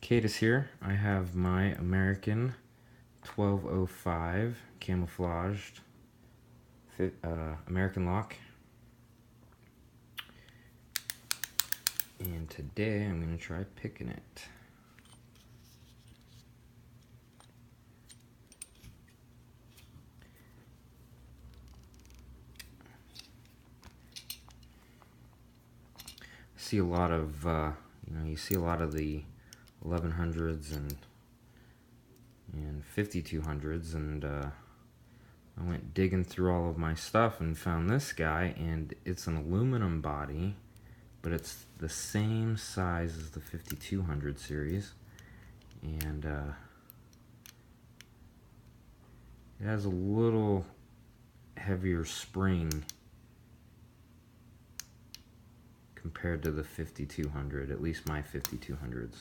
Cadis here. I have my American 1205 camouflaged American lock. And today I'm going to try picking it. I see a lot of, you see a lot of the 1100s and 5200s, and I went digging through all of my stuff and found this guy, and it's an aluminum body, but it's the same size as the 5200 series, and it has a little heavier spring compared to the 5200, at least my 5200s.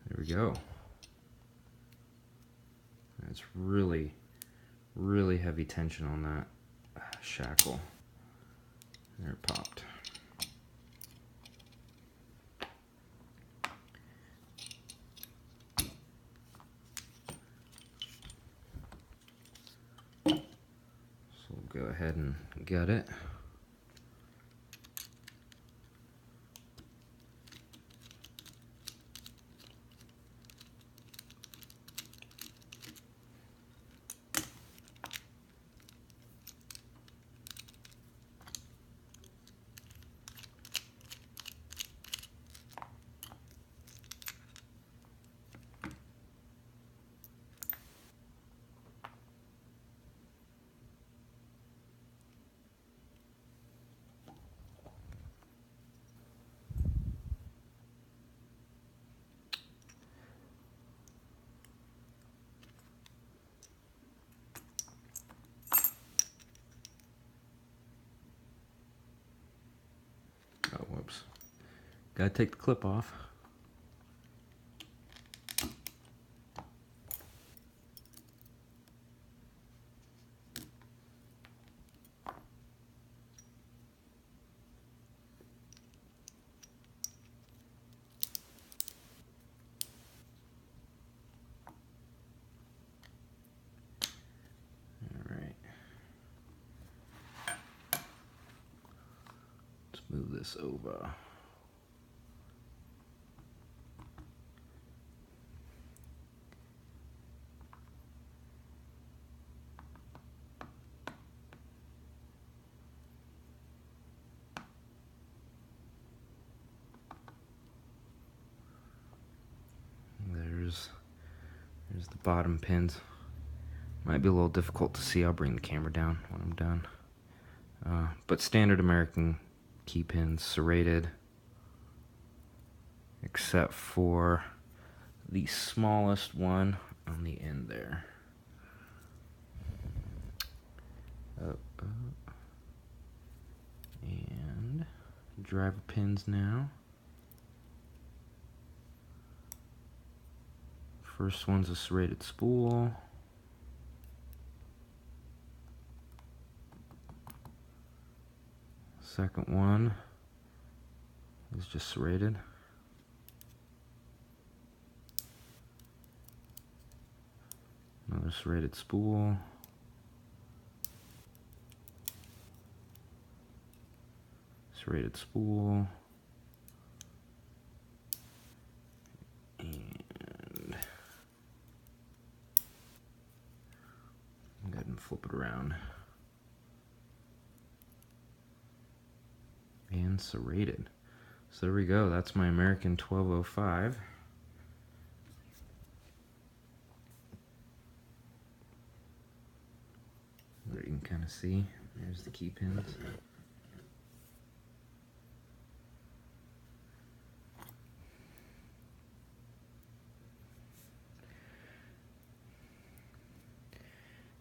There we go. That's really, really heavy tension on that shackle. There it popped. So we'll go ahead and gut it. Oh, whoops. Gotta take the clip off. Alright. Let's move this over. There's the bottom pins. Might be a little difficult to see. I'll bring the camera down when I'm done. But standard American key pins, serrated, except for the smallest one on the end there. And driver pins now. First one's a serrated spool. Second one is just serrated. Another serrated spool. Serrated spool. And go ahead and flip it around. And serrated. So there we go, that's my American 1205. There you can kind of see, there's the key pins.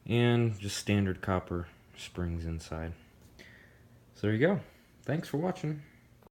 And just standard copper springs inside. So there you go. Thanks for watching.